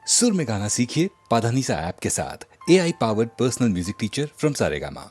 सुर में गाना सीखिए पाधानीसा ऐप के साथ। AI powered personal music teacher from Saregama.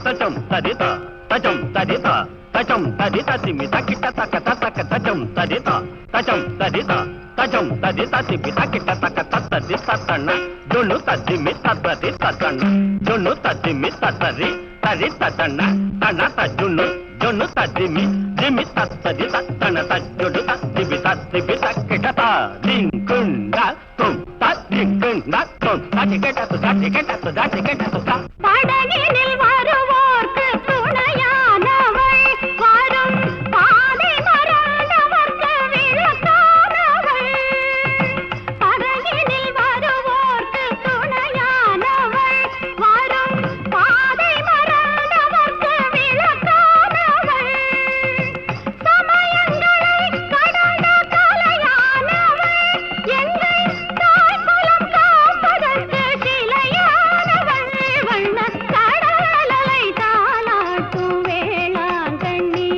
तजम तदिता तजम तदिता तजम तदिता तिमिता किटा तक तक तजम तदिता तजम तदिता तजम तदिता तिमिता किटा तक तक तदिता तन्ना जोनु तदिमिता तदिता तन्ना जोनु तदिमिता तरि तरि तन्ना तन्ना तजुनु जोनु तदिमि दिमिता तदिता तन्ना तजुनु तदिमिता दिमिता किटा ता दिंकुंडा तुम तदिंकुंडा तुम तदिकेटा तो तदिकेटा तो तदिकेटा तो படகினில் வருவோர்க்கு துணையானவள் வரும் பாதை மறந்தவர்க்கு விளக்கானவள் படகினில் வருவோர்க்கு துணையானவள் வரும் பாதை மறந்தவர்க்கு விளக்கானவள் சமயங்களை கடந்த கலையானவள் எங்கள் தாய்குலம் காப்பதற்கு சிலையானவள் வண்ணக் கடலலை தாலாட்டும் வேளாங்கண்ணி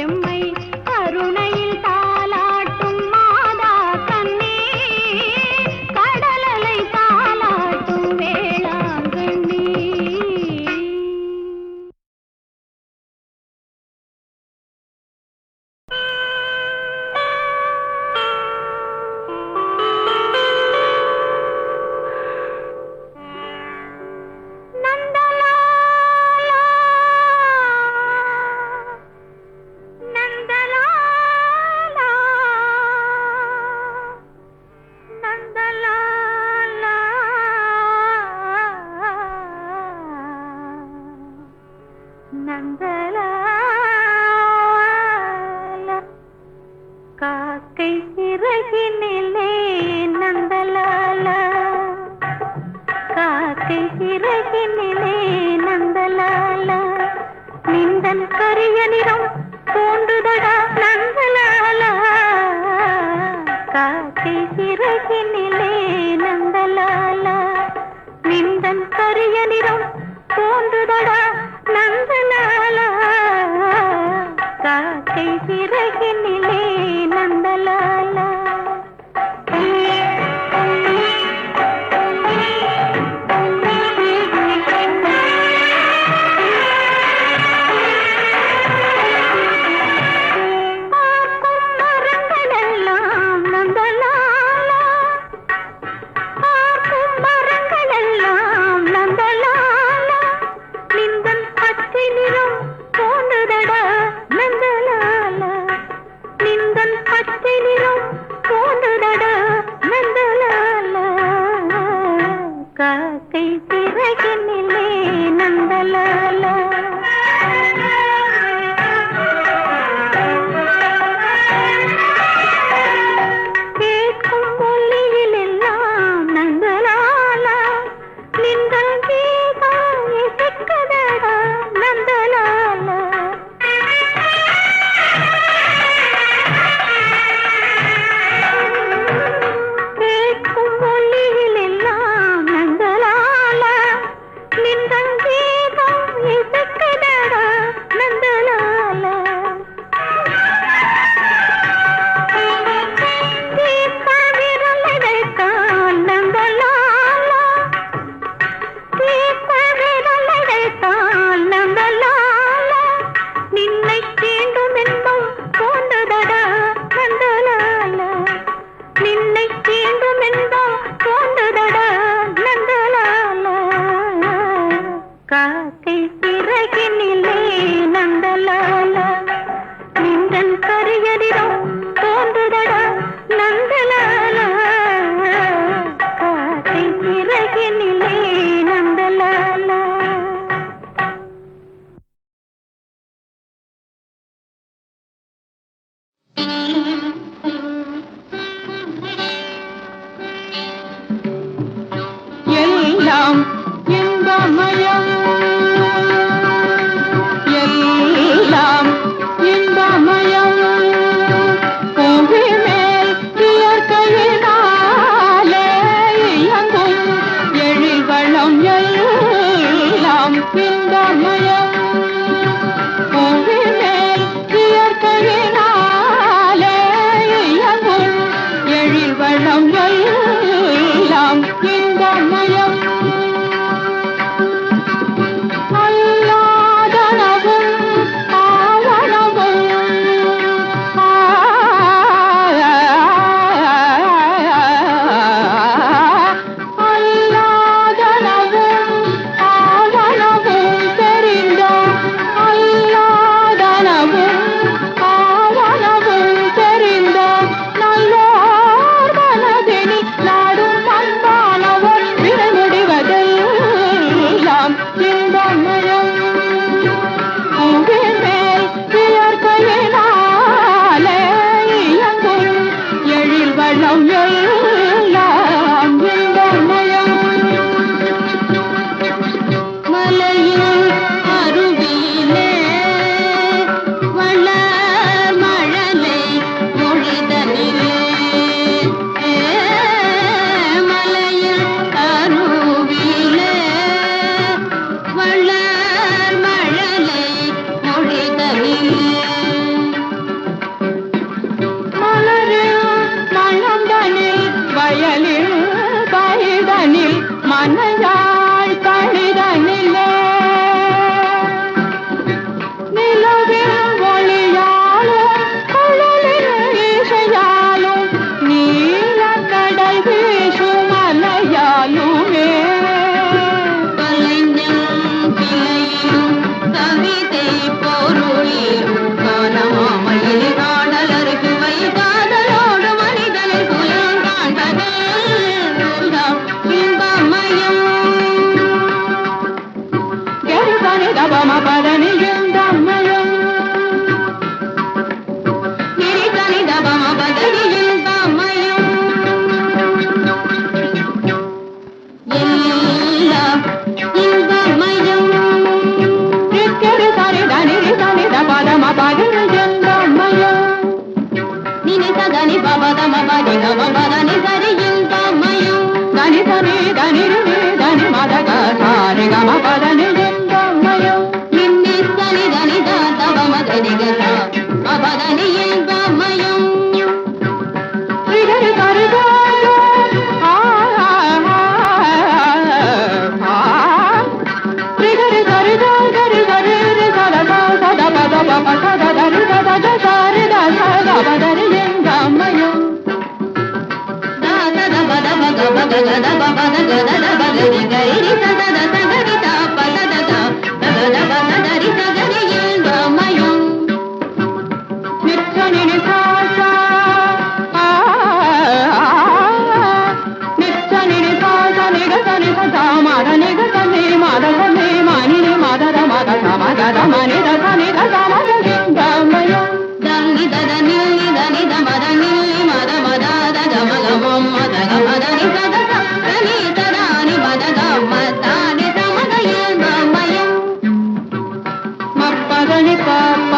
எம்மை கருணையில் தாலாட்டும் மாதா கண்ணி கடலலை தாலாட்டும் வேளாங்கண்ணி. நந்தலாலா நந்தலாலா நந்தலாலா நந்தலாலா காக்கை சிறகினிலே நந்தலாலா காக்கை சிறகினிலே நந்தலாலா நிந்தன் கரிய நிறம் தோன்றுதடா நந்தலாலா காக்கை சிறகினிலே நந்தலாலா நிந்தன் கரிய நிறம் தோன்றுதடா நந்தலாலா காக்கை சிறகினிலே நந்தலாலா. பார்க்கும் மரங்களெல்லாம் நந்தலாலா பார்க்கும் மரங்களெல்லாம் நந்தலாலா நிந்தன் பச்சை நிறம் தோன்றுதடா நந்தலாலா நிந்தன் பச்சை நிறம் தோன்றுதடா நந்தலாலா காக்கை சிறகினிலே நந்தலாலா. கேட்கும் மொழியிலெல்லாம் நந்தலாலா நின்றல் கீதம் இசைக்குதடா நந்தலாலா கேட்கும் மொழியிலெல்லாம் நந்தலாலா நின்றல் கீதம் இசைக்குதடா எல்லாம் இன்பமயம் எல்லாம் இன்பமயம் புவி மேல் இயற்கையினாலே இயங்கும் எழில்வளம் எல்லாம் இன்பமயம் புவி மேல் இயற்கையினாலே இயங்கும் எழில்வளம் எல்லாம் இன்பமயம் அல்லாதனவும் ஆவனவும் அல்லாதனவும் ஆவனவும் தெரிந்த அல்லாதனவும் ஆவனவும் தெரிந்த நல்லோர் மனதினில் நாடும் அன்பானவர் விடை முடிவதெல்லாம் இன்பமயம் புவி மேல் இயற்கையினாலே இயங்கும் எழில்வளம் எல்லாம் இன்பமயம் மலையில் அருவியிலே வளர் மழலை மொழிதனிலே மலையில் அருவியிலே வளர் மழலை மொழிதனிலே மலரில் மழந்தனில் வயலில் பயிதனில் மனையாள் கணிதனிலே நிலவில் ஒளியாலும் குழலில் இசையாலும் நீலக்கடல் வீசும் அலையாலுமே கலைஞன் கிளையிலும் கவிதை பொருளிலும் காணமாமையில் காடலருக்கு வைகாதலோடு மனிதனில் புலம் காண்பதெல்லாம் இன்பமயம் கருதனி தபம பதனி இன்பமயம் கிரிதனி தபம பதனி இன்பமயம் எல்லாம் இன்பமயம் ரிக்கரி சரி தனி ரிதனி தபதம பதனி இன்பமயம் நினி சதனி பபதம பதி கம பதனி சரி இன்பமயம் தனி சரி தனி ரினி தனி மதக சாரி கம பதனி இன்பமயம் நின்னி சனி தனி தபம தனி கச பபதனி இன்பமயம் ரிகரி சரி தாரோ ரிகரி சரி தாரி சரி ரி சத சத பத பப சத தரி சத சாரி த சத பதரி இன்பமயம் தாத பத பக பக கத பத கத பகரி கரி சத சகரி த பத த பத பத தரி சகரி இன்பமயம் நிச்சனி நிசாசா நிச்சனி நிசாசா நிகசனி சதா மாத நிகசனி மாத சனி மானி மாத மத சமகத மனி தசனி தசமக இன்பமயம் தனி தத நில்லி தனி தமத நில்லி மத மத தத மகமம் மத கமதனி சத தனி ததானி மத கமதானி சமக இன்பமயம் மப்பதனி பாப்ப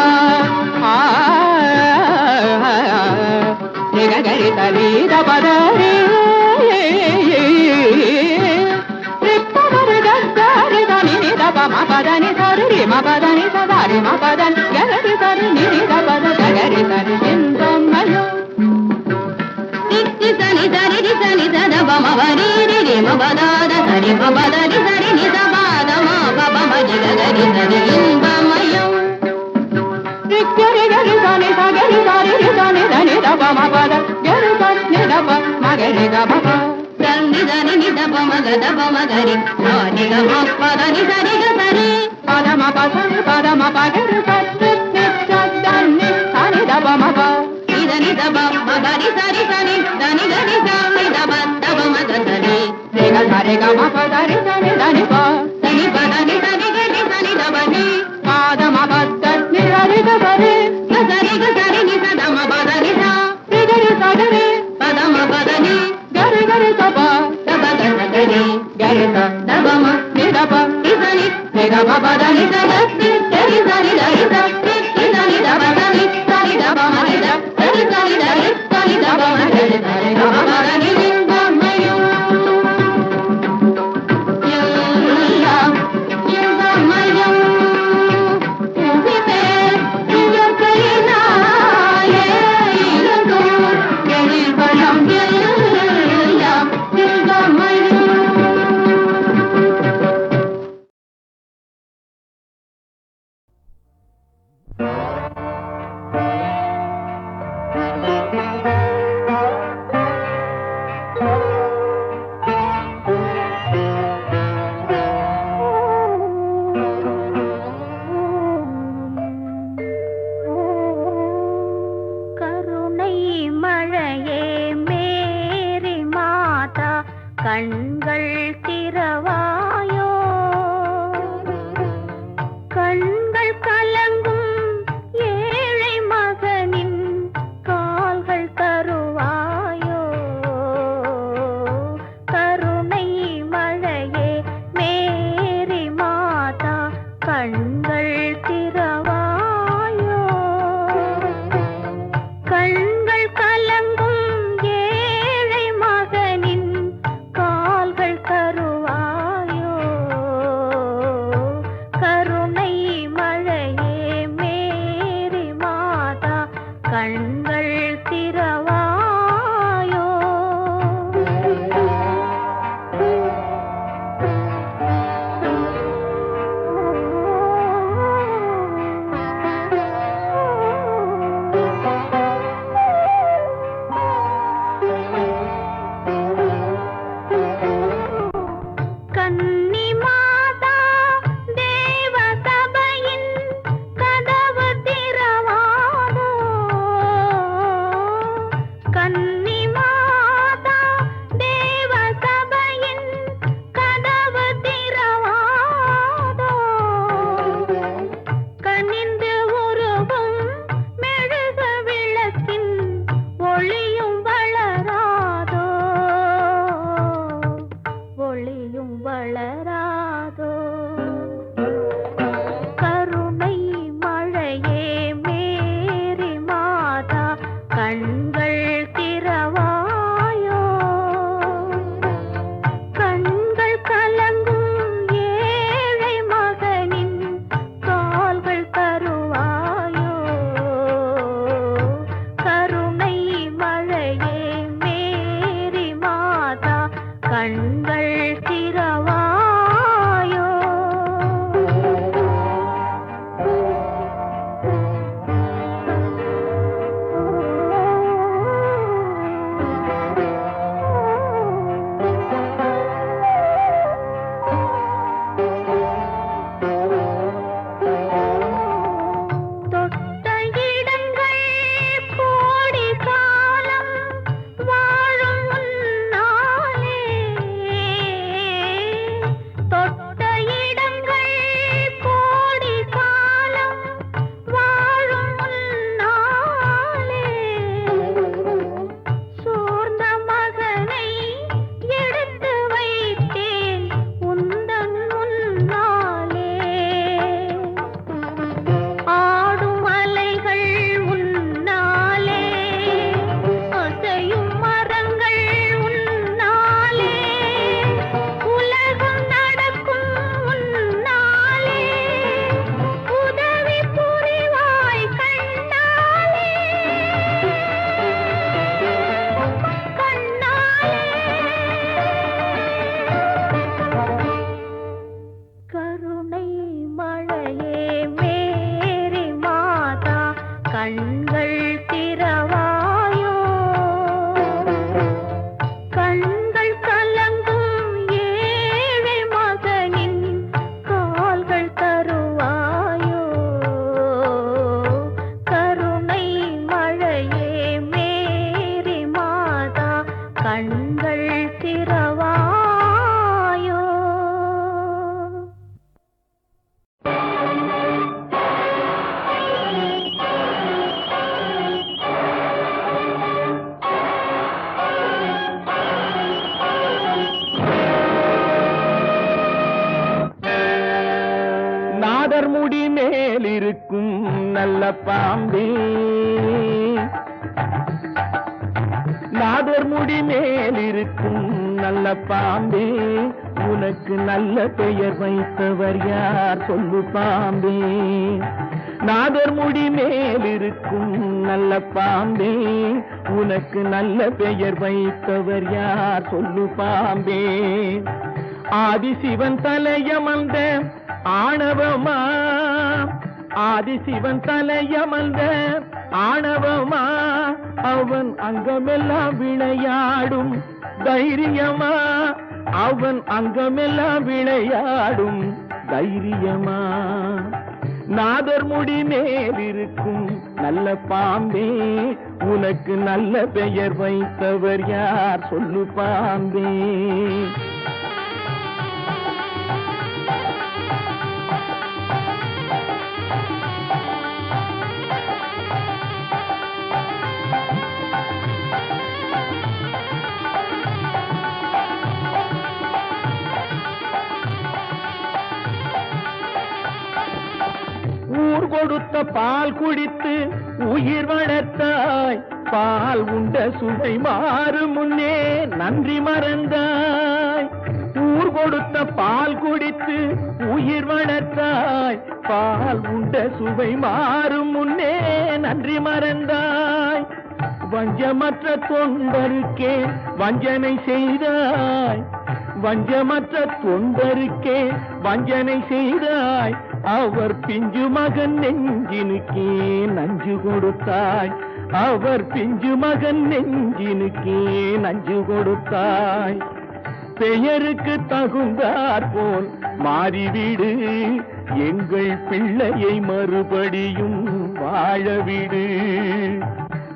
நிகரி தரி தபதரி ரிப்பமரு தரி தனி தபம பதனி சரி ம பதனி சதாரி ம பதன் கரி சரி நிரி தபத கரி சரி இன்பமயம் தித்தி சனி சரி ரி சனி சத பம வரி ரி ம பதாத சரி ம பதரி சரி நி தபாத ம பப மஜி கரி சரி இன்பமயம் ரிக்கரி கரி சனி சகரி சரி ரி சனி தனி தபம பத கரி சனி தப மகரி தபம சனி தனி நி தப மக தப மகரி சனி கம பதனி சரி கரி பதம பசனி பதம பகரி சரி நிச்சதனி சனி தபம ப இதனி தப மகரி சரி சனி தனி கரி சனி தப தப மக சரி ரிக சரி கம பதரி சனி தனி ப சனி பதனி சரி கரி சனி தபனி பாதம பதனி சரி கரி சரி சரி நி சதம பதனி ச ரிகரி சகரி பதம பதனி கரி கரி தப தப கரி கரி த பதனி சரி சரி சரி சரி சரி சரி பதனி சரி பமரி சரி சரி சரி சரி பமரி சரி பதனி மேலிருக்கும் நல்ல பாம்பே, நாதர் முடி மேலிருக்கும் நல்ல பாம்பே, உனக்கு நல்ல பெயர் வைத்தவர் யார் சொல்லு பாம்பே. நாதர் முடி மேலிருக்கும் நல்ல பாம்பே, உனக்கு நல்ல பெயர் வைத்தவர் யார் சொல்லு பாம்பே. ஆதிசிவன் தலையமர்ந்த ஆணவமா, ஆதிசிவன் தலையமர்ந்த ஆணவமா, அவன் அங்கமெல்லாம் விளையாடும் தைரியமா, அவன் அங்கமெல்லாம் விளையாடும் தைரியமா. நாதர் முடி மேலிருக்கும் நல்ல பாம்பே, உனக்கு நல்ல பெயர் வைத்தவர் யார் சொல்லு பாம்பே. ஊர் கொடுத்த பால் குடித்து உயிர் வளர்த்தாய், பால் உண்ட சுவை மாறும் முன்னே நன்றி மறந்தாய். ஊர் கொடுத்த பால் குடித்து உயிர் வளர்த்தாய், பால் உண்ட சுவை மாறும் முன்னே நன்றி மறந்தாய். வஞ்சமற்ற தொண்டருக்கே வஞ்சனை செய்தாய், வஞ்சமற்ற தொண்டருக்கே வஞ்சனை செய்தாய். அவர் பிஞ்சு மகன் நெஞ்சினுக்கே நஞ்சு கொடுத்தாய், அவர் பிஞ்சு மகன் நெஞ்சினுக்கே நஞ்சு கொடுத்தாய். பெயருக்கு தகுந்தாற் போல் மாறிவிடு, எங்கள் பிள்ளையை மறுபடியும் வாழவிடு.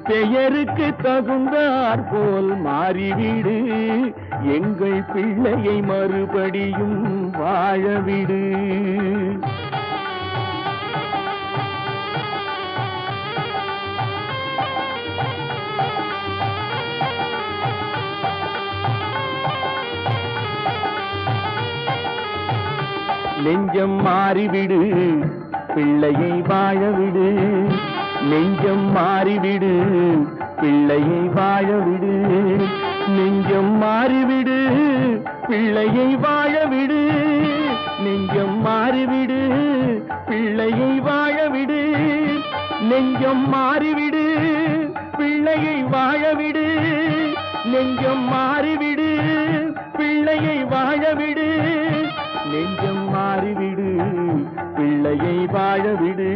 பெயருக்கு தகுந்தாற் போல் மாறிவிடு, எங்கள் பிள்ளையை மறுபடியும் வாழவிடு. நெஞ்சம் மாறிவிடு, பிள்ளையை வாழவிடு. நெஞ்சம் மாறிவிடு, பிள்ளையை வாழவிடு. நெஞ்சம் மாறிவிடு, பிள்ளையை வாழவிடு. நெஞ்சம் மாறிவிடு, பிள்ளையை வாழவிடு. நெஞ்சம் மாறிவிடு, பிள்ளையை வாழவிடு. நெஞ்சம் மாறிவிடு, பிள்ளையை வாழவிடு. நெஞ்சம் மாறிவிடு, பிள்ளையை வாழவிடு.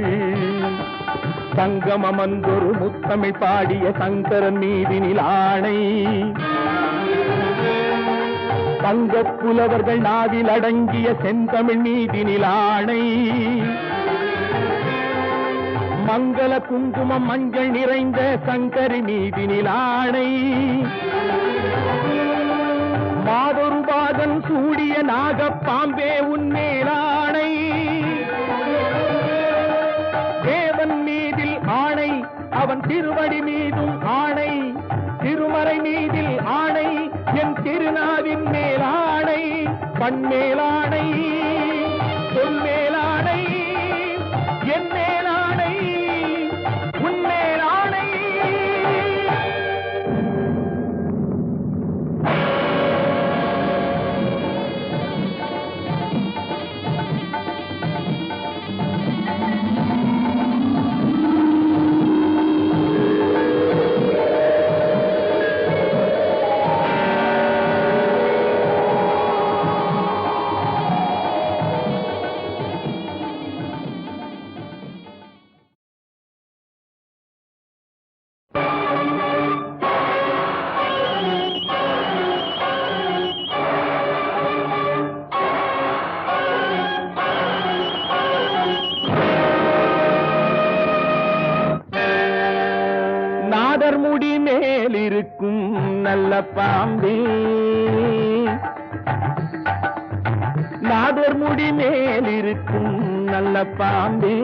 சங்கம் அமர்ந்தொரு முத்தமிழ் பாடிய சங்கரன் மீதினில் ஆணை, தங்கப் புலவர்கள் நாவில் அடங்கிய செந்தமிழ் மீதினில் ஆணை. மங்கள குங்குமம் மஞ்சள் நிறைந்த சங்கரி மீதினில் ஆணை. மாதொரு பாதன் சூடிய நாகப்பாம்பே உன்மேலாணை. தேவன் மீதில் ஆணை, அவன் திருவடி மீதும் ஆணை. திருமறை மீதில் ஆணை, என் திருநாவின் மேலாணை. பண்மேலாணை, பொன்மேலாணை, என் மேலாணை, உன்மேலாணை. நாதர் முடி மேலிருக்கும் நல்ல பாம்பே, நாதர் முடி மேலிருக்கும் நல்ல பாம்பே,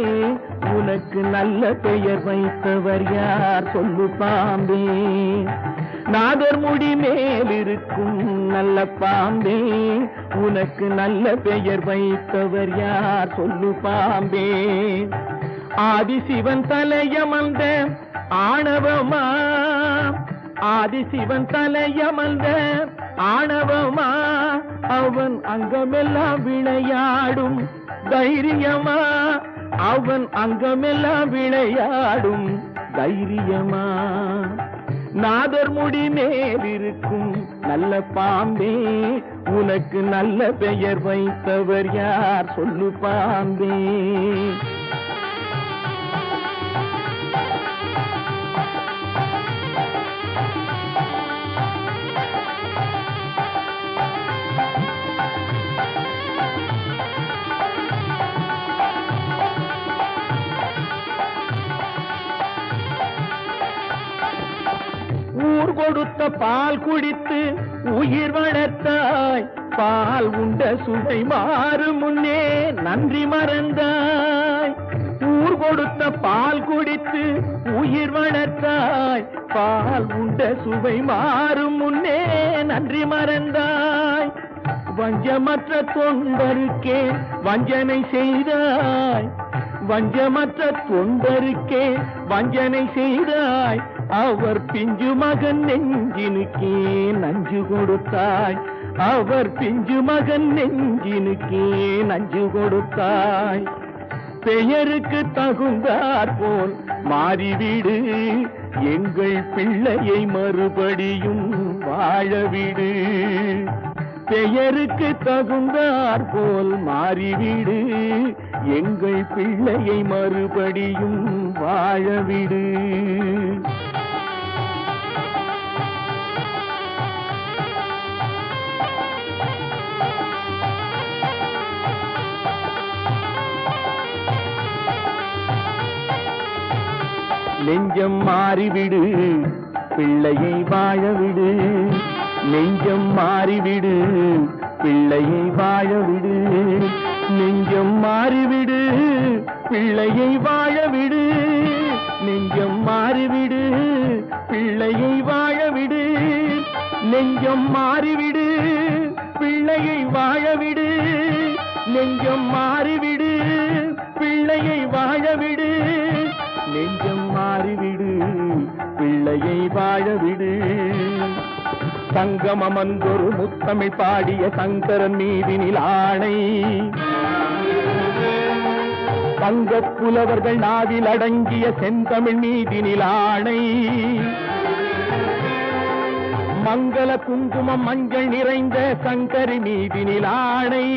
உனக்கு நல்ல பெயர் வைத்தவர் யார் சொல்லு பாம்பே. நாதர் முடி மேலிருக்கும் நல்ல பாம்பே, உனக்கு நல்ல பெயர் வைத்தவர் யார் சொல்லு பாம்பே. ஆதிசிவன் தலையமர்ந்த ஆணவமா, ஆதிசிவன் தலையமர்ந்த ஆணவமா, அவன் அங்கமெல்லாம் விளையாடும் தைரியமா, அவன் அங்கமெல்லாம் விளையாடும் தைரியமா. நாதர் முடி மேலிருக்கும் நல்ல பாம்பே, உனக்கு நல்ல பெயர் வைத்தவர் யார் சொல்லு பாம்பே. ஊர் கொடுத்த பால் குடித்து உயிர் வளர்த்தாய், பால் உண்ட சுவை மாறும் முன்னே நன்றி மறந்தாய். ஊர் கொடுத்த பால் குடித்து உயிர் வளர்த்தாய், பால் உண்ட சுவை மாறும் முன்னே நன்றி மறந்தாய். வஞ்சமற்ற தொண்டருக்கே வஞ்சனை செய்தாய், வஞ்சமற்ற தொண்டருக்கே வஞ்சனை செய்தாய். அவர் பிஞ்சு மகன் நெஞ்சினுக்கே நஞ்சு கொடுத்தாய், அவர் பிஞ்சு மகன் நெஞ்சினுக்கே நஞ்சு கொடுத்தாய். பெயருக்கு தகுந்தாற் போல் மாறிவிடு, எங்கள் பிள்ளையை மறுபடியும் வாழவிடு. பெயருக்கு தகுந்தாற் போல் மாறிவிடு, எங்கள் பிள்ளையை மறுபடியும் வாழவிடு. நெஞ்சம் மாறிவிடு, பிள்ளையை வாழவிடு. நெஞ்சம் மாறிவிடு, பிள்ளையை வாழவிடு. நெஞ்சம் மாறிவிடு, பிள்ளையை வாழவிடு. நெஞ்சம் மாறிவிடு, பிள்ளையை வாழவிடு. நெஞ்சம் மாறிவிடு, பிள்ளையை வாழவிடு. நெஞ்சம் மாறிவிடு, பிள்ளையை வாழவிடு. நெஞ்சம் மாறிவிடு, பிள்ளையை வாழவிடு. சங்கமமன்றொரு முத்தமிழ் பாடிய சங்கரன் மீதினில் ஆணை, தங்கப் புலவர்கள் நாவில் அடங்கிய செந்தமிழ் மீதினில் ஆணை. மங்கள குங்குமம் மஞ்சள் நிறைந்த சங்கரி மீதினில் ஆணை.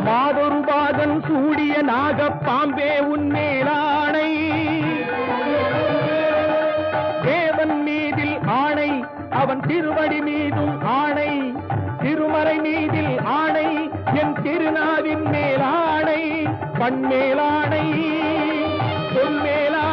மாதொரு பாகன் சூடிய நாகப்பாம்பே உன்மேலாணை. தேவன் மீதில் ஆணை, அவன் திருவடி மீதும் ஆணை. திருமறை மீதில் ஆணை, என் திருநாவின் மேலாணை. கண்மேலாணை, பொன்மேலாணை.